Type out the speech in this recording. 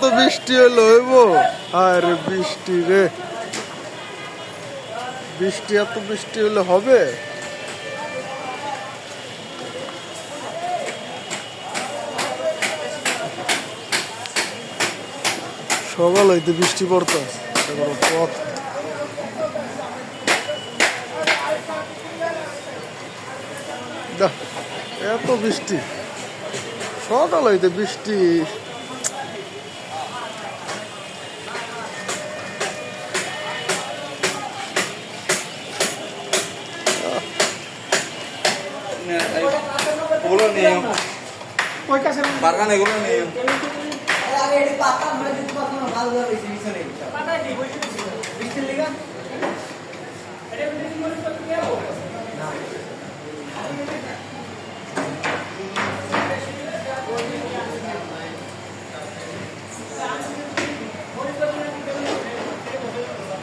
এত বৃষ্টি হলো হইব? আর বৃষ্টি রে, বৃষ্টি এত বৃষ্টি হলে হবে? সকাল হইতে বৃষ্টি পড়তেছে, পথ এত বৃষ্টি, সকাল হইতে বৃষ্টি। বাগানে এগুলো নেই। আগে এটি পাতা ধরে দিতে পারতো না, ভালো ভাবে বৃষ্টির লেগে